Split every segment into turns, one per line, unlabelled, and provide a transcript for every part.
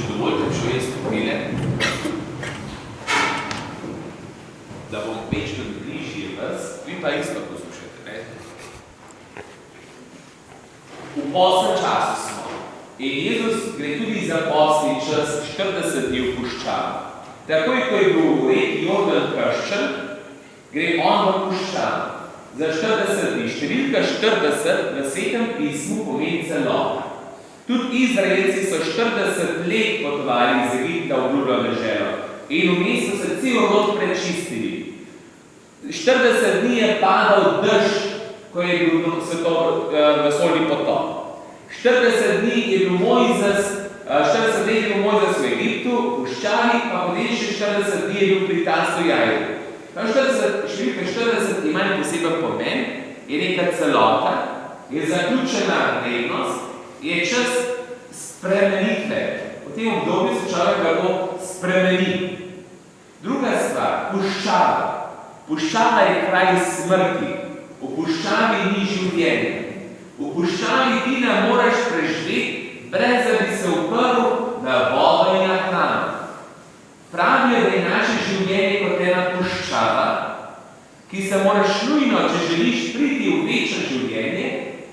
Če dovoljte, bi šel jaz popile, da bom večkrat bližje vas, vi pa isto poslušajte, ne? V posnem času smo in Jezus gre tudi za posni čas 40 dni v puščavo. Takoj, ko je bil v reki Jordan krščen, gre on v puščavo. Za 40 dni. Številka 40 v Svetem pismu pomeni celota. Tudi Izraelci so 40 let potovali iz Egipta v obljubljeno deželo in vmes so se cel rod prečistili. 40 dni je padal dež, ko je bil vesoljni potop. 40 dni je bil Mojzes, 40 let je bil Mojzes v Egiptu, v puščavi, pa potem še 40 dni je bil pri tastu Jajru. Številka 40 ima poseben pomen, je neka celota, je zaključena vrednost, je čas spremenitve. V tem obdobju se človek lahko spremeni. Druga stvar, puščava. Puščava je kraj smrti. V puščavi ni življenja. V puščavi ti ne moraš preživeti, brez da bi se uprl na vodo in na hrano. Pravijo, da je naše življenje kot ena puščava, ki se moraš nujno, če želiš priti v večje življenje,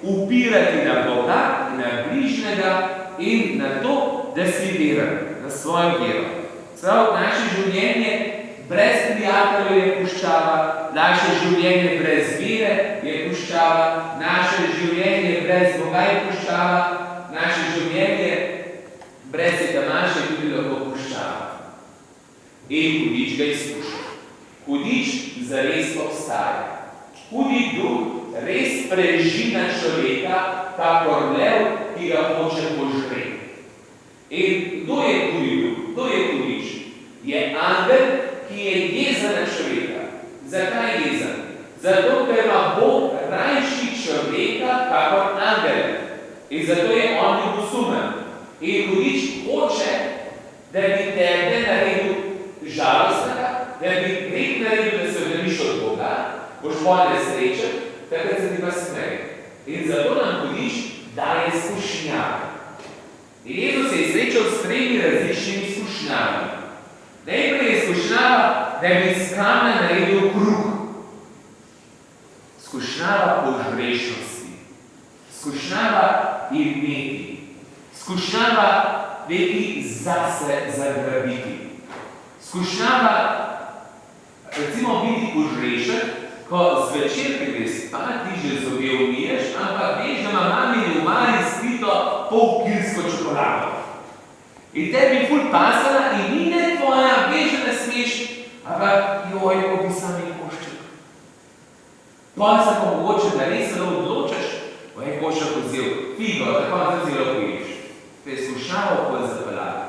upirati na Boga, na bližnjega in na to, da si veren, na svojo vero. Prav, naše življenje brez prijateljev je puščava, naše življenje brez vere je puščava, naše življenje brez Boga je puščava, naše življenje brez Tamaša je tudi lahko puščava. In hudič ga izkuša. Hudič zares obstaja. Hudi duh res prežina človeka, kakor lev, ki ga hoče požreti. In kdo je hudi duh? Kdo je hudič? Je angel, ki je jezen na človeka. Zakaj je jezen? Zato, ker ima Bog rajši človeka, kakor angel. In zato je on ljubosumen. In hudič hoče, da bi tebe naredil žalostnega, da bi greh naredil, da se oddaviš od Boga, boš bolj nesrečen, takrat se ti pa smeje. In zato nam hudič daje skušnjave. In Jezus se je srečal s 3 različnimi skušnjavami. Najprej je skušnjava, da bi iz kamna naredil kruh. Skušnjava požrešnosti. Skušnjava imeti. Skušnjava veti zase zagrabiti. Skušnjava, recimo, biti požrešen, ko zvečer, ki gre spat, ti že zobe umiješ, ampak veš, da ima mami v omari skrito polkilsko čokolado. In tebi ful pasala in ni ne tvoja, veš, da ne smeš, ampak joj, ko bi sami košček. Potem se pa mogoče, da res se odločaš, ko je košček vzel figo, tako da zelo poješ. To je skušnjava pol zapeljati.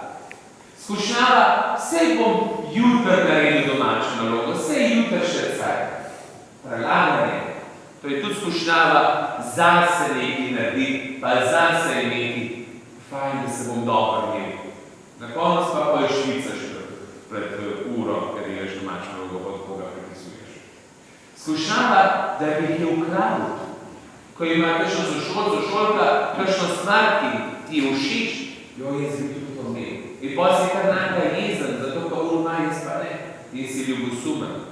Skušnjava, sej bom jutr naredil domačo nalogo, sej jutr še caj. Prelaganje. To je tudi skušnjava zase nekaj narediti, pa zase imeti. Fajn, da se bom dobro imel. Na konec pa je švicaš pred uro, ker imaš domačo nalogo, od koga pripisuješ. Skušnjava, da bi je ukradil. Ko ima kakšno sošolka, kakšno stvar, ki ti je všeč, jo je zbitu to imel. In potem si kar najbolj jezen, zato ko urmaj spane in si ljubosumen.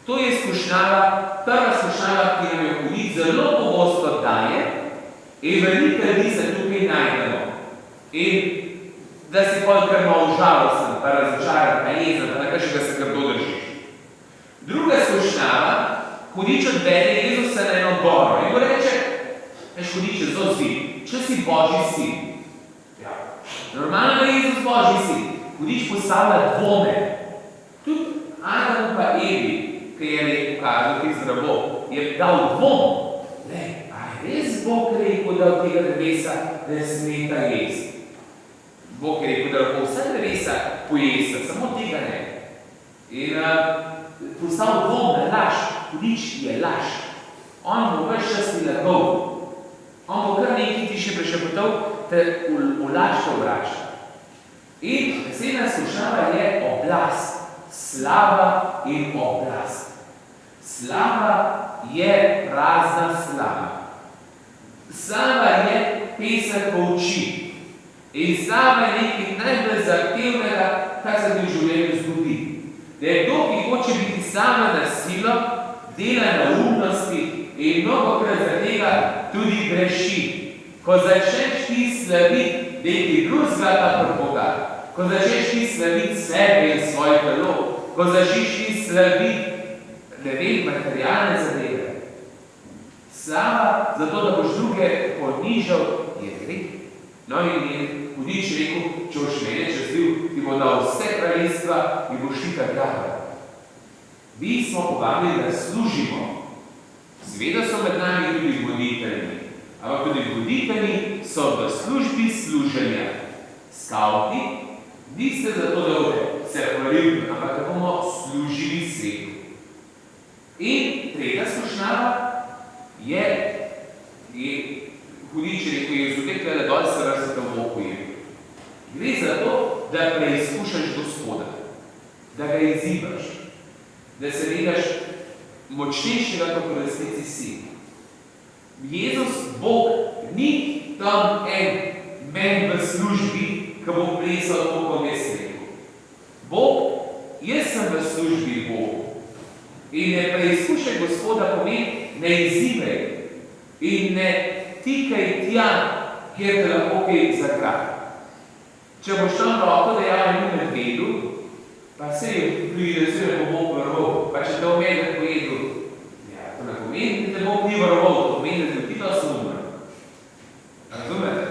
To je skušnjava, prva skušnjava, ki nam je hudič zelo pogosto daje in velike ljudi se tukaj najdemo. In da si potem kar malo žalosten, pa razočaran, pa jezen, pa nekaj še ga se grdo držiš. Druga skušnjava, hudič odvede Jezusa na eno goro in mu reče, veš hudiče, zelo si, če si Božji sin. Normalno je Jezus Božji sin. Hudič postavlja dvome. Tudi Adam pa Evi, ki je pokazal ti zdravo, je dal dvom. Ne, a je res Bog rekel, da od tega drevesa ne smeta jesti? Bog je rekel, da lahko vse drevesa pojesta, samo tega ne. In postavil dvom na laž. Hudič je laž. On bo ves čas ti lagal. On bo kar nekaj ti še prešepotal, te v laž te vrača. In naslednja skušnjava je oblast. Slava in oblast. Slava je prazna slava. Slava je pesek po oči. In slava je nekaj najbolj zahtevnega, kar se ti v življenju zgodi. Da je kdo, ki hoče biti sama na silo, dela na umnosti in mnogokrat za tega tudi greši. Ko začneš ti slaviti nekaj drugega kot Boga, ko začneš ti slaviti sebe in svoje telo, ko začneš ti slaviti, materialne zadeve. Slava, zato da boš druge ponižal, je greh. No in je hudič rekel, če boš mene častil, ti bo dal vse kraljestva in boš ti glava. Mi smo povabili, da služimo. Seveda so med nami tudi voditelji, ampak tudi voditelji so v službi služenja. Skavti, niste zato, da se hvalili, ampak da bomo služili svetu. In tretja skušnjava je hudič rekel, je vzodek, da dol se vrstite v oku je. Gre za to, da preizkušaš Gospoda, da ga izzivaš, da se vedaš močnejšega, kot v resnici si. Jezus, Bog, ni tam en men v službi, ki bo plesal to, kot jaz rekel. Bog, jaz sem v službi Bogu. In ne preizkušaj Gospoda pomeni, ne izzivaj in ne tikaj tja, kjer te lahko kaj zakrati. Če boš tam roko dejal in medvedu, pa se je pride po Bog vrvol, pa če te omeni pojedu, ja, to ne pomeni, da te Bog ni vrvol, to pomeni, da ti to sumr. Razumete?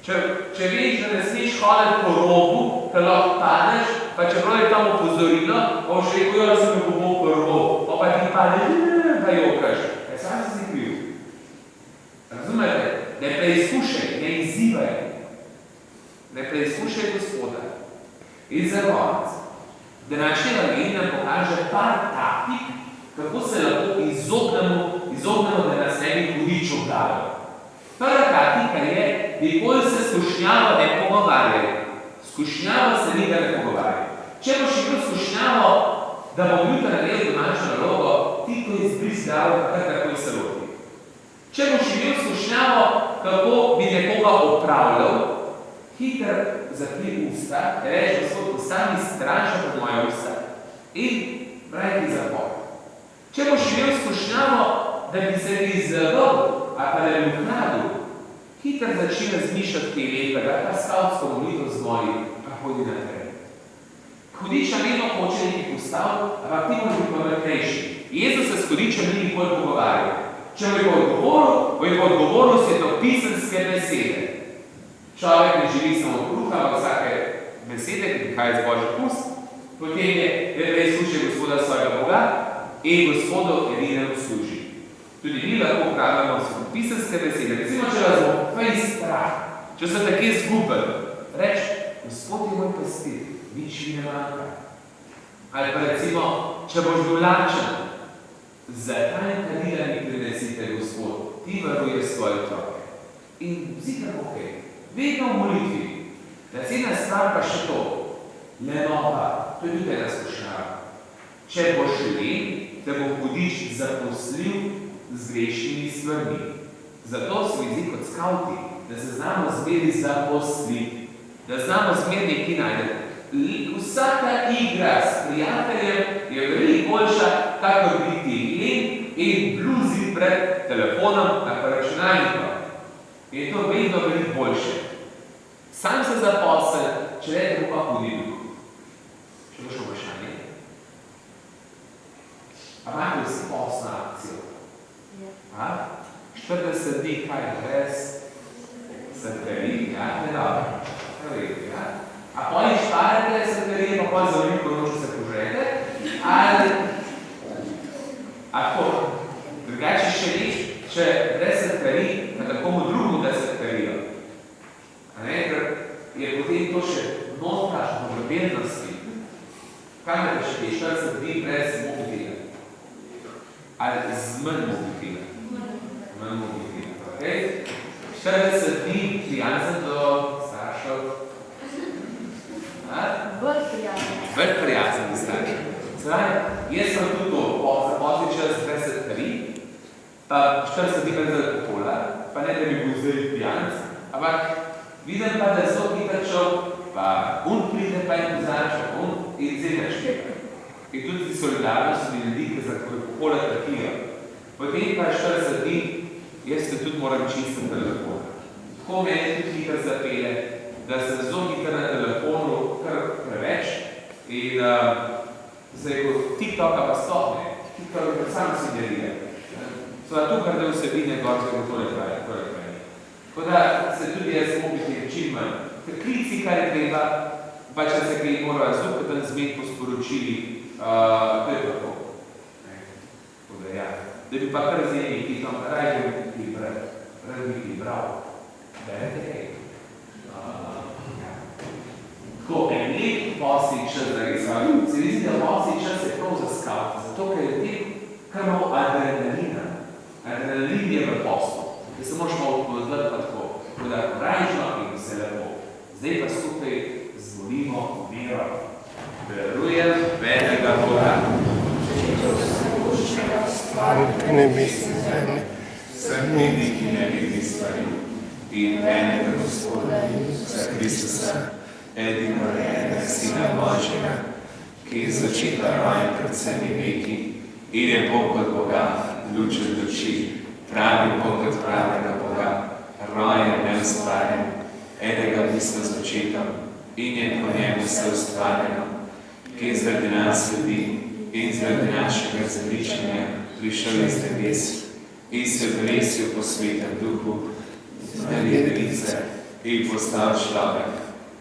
Če veš, da ne smeš hoditi po robu, te lahko padeš, pa čeprav je tam opozorilo, pa boš rekel, da se me bo Bog vrvol, pa ti padeš, pa jokaš. Sam si kriv. Razumete? Ne preizkušaj, ne izzivaj. Ne preizkušaj Gospoda. In za konec, današnja evangelija nam pokaže par taktik, kako se lahko izognemo, da nas ne bi hudič obdalo. Prva taktika je, nikoli se skušnjavo ne pogovarjaj. Skušnjavo se nikaj ne pogovarjaj. Če boš imel skušnjavo, da bom jutra naredil domačo nalogo, ti to izbrizgavo, kar takoj se loti. Če boš imel skušnjavo, kako bi nekoga opravljal, hiter zapri usta, reč, Gospod, ostani straža pod moje usta in pravi ti zapor. Če boš imel skušnjavo, da bi se ti izzaval, a pa da bi ukradil, hiter začni razmišljati kaj lepega, pa skavtsko molitev z mojim, pa hodi naprej. Hudiča vedno hoče nekaj postaviti, ampak ti moraš biti pametnejši. Jezus se s hudičem ni nikoli pogovarjal. Če bo je odgovoril svetopisanske besede. Človek ne živi samo od kruha, ampak vsake besede, ki prihaja iz Božjih ust, potem je preizkušaj Gospoda svojega Boga in Gospodu edinemu služi. Tudi mi lahko upravljamo svetopisanske besede. Recimo, če vas bo fej strah, če so tako izgubili, reč, Gospod je moj pastir, nič mi ne manjka. Ali pa recimo, če boš bil lačen, zakaj kadila mi prinesite, Gospod, ti varuješ svoje otroke. In zika okej, vedno v molitvi. Naslednja stvar pa še to, lenota, to je tudi ena skušnjava. Če boš len, te bo hudič zaposlil z grešnimi stvarmi. Zato se mi zdi kot skavti, da se znamo zmeri zaposliti, da znamo zmeri nekaj najdeti. Vsaka igra s prijateljem je veliko boljša, kakor biti len in bluzi pred telefonom na računalniku. Je to vedno veliko boljše. Sam se zaposel, če rečemo pa hodil. Še boš vprašanje? A imate vsi posna akcijo? 40 dni, kaj brez srkari, ja, ne dobro. A poli šparete srkarije, pa poli za veliko noče se požrete? Ali... Ako, drugače še reč, če brez srkari, na takomu drugu da srkarijo. Ker je potem to še notaš dobrodelnosti. Kaj me pa še 40 dni brez mobitela? Ali z manj mobitela? Manj mobitela, ok? 40 dni prijazen do staršev. Vrh prijazen do staršev. Zdaj, jaz sem tudi to, zaposli čas 20 kari, pa 40 dni brez alkohola, pa ne da bi bil zdaj pijanc, ampak vidim pa, da so hitrčo, pa pride, pa kaj pozarača, on in zemljaš nekaj. In tudi solidarnost in ljudi, ki za pola trpijo. Potem pa 40 dni, jaz se tudi moram čistiti telefon. Tako meni tudi hitro zapele, da se zelo hitro na telefonu kar preveč in se je kot TikToka pa stopne, TikTok je sam si delije. So da tukaj da vsebine gor se to ne traje. Tako da se tudi jaz mobil čim manj. Klici, kar je treba, pa če se kaj mora zupatan zmet po sporočili, to je pa to. Da bi pa kar zemlji, ki tam raje bi bral. Berete kaj? Tako, en lep posli čas, dragi svaki. Se vidi, da posli čas je prav za scout, zato ker je tem kar malo adrenalina. Adrenalin je v poslu, da se moraš malo odpovedati pa tako. Tako da rajžno in vse lepo. Zdaj pa skupaj zvolimo mero. Verujem velikega Boga.
Stvariti nebesne zemlje,
Srnini, ki nebitni stvari, in enega Gospoda Jezusa Kristusa, edino rojenega Sina Božjega, ki je začeta rojen pred vsemi veki, in je Bog od Boga, luč od luči, pravi Bog od pravega Boga, rojen neustvarjen, enega bistva z očetom, in je po njemu vse ustvarjeno, ki je zaradi nas ljudi in zaradi našega zavričanja prišel iz nebes in se vresil po svetem duhu, znali device in postal človek,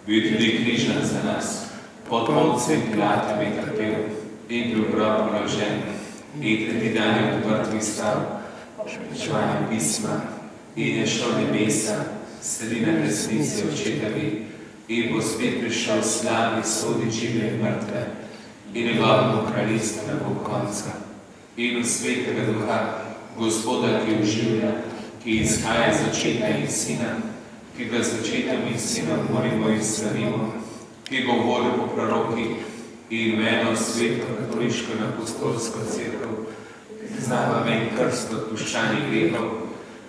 bil tudi križan za nas, pod Poncem Pilatom je trpel in bil grob položen in tretji dan je od mrtvih stal, čuvanjem pisma in je šel nebesa, sedi na desnici očetovi in bo spet prišel slavi sodi žive in mrtve in njegovemu kraljestvu ne bo konca. In v svetega duha, Gospoda, ki oživlja, ki izhaja iz očeta in sina, ki ga z očetom in sinom molimo in slavimo, ki govori po prorokih in v eno sveto katoliško in apostolsko cerkev, znava meni krst odpuščanja grehov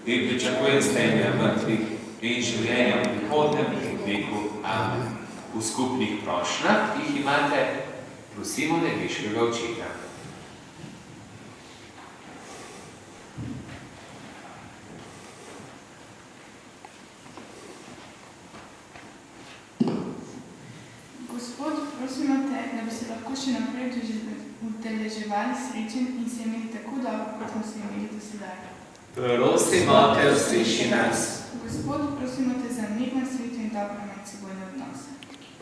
in pričakuje stajanja mrtvih in življenja v prihodnem veku. Amen. V skupnih prošnjah, ki jih imate, prosimo nebeškega očeta.
Gospod, prosimo te, da bi se lahko še naprej udeleževali srečen in se imeli tako dobro, kot smo se imeli do sedaj.
Prosimo te, usliši nas.
Gospod, prosimo te za mir na svetu in dobro medsebojne odnose.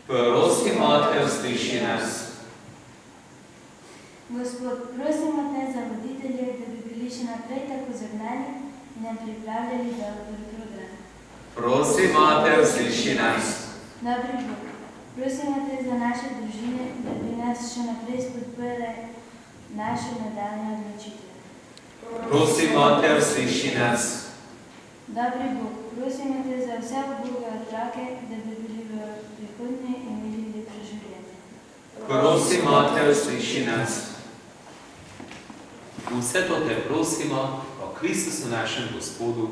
Prosimo te, usliši nas.
Gospod, prosimo te za voditelje, da bi bili še naprej tako zagnani in nam pripravljali dober program.
Prosimo te, usliši nas.
Dobri Bog, prosimo te za naše družine, da bi nas še naprej spodbujale naše nadaljnje odločitve.
Prosimo te, usliši nas.
Dobri Bog, prosimo te za vse uboge otroke, da bi bili v prihodnje imeli lepše življenje.
Prosimo te, usliši nas.
Vse to te prosimo o Kristusu našem Gospodu,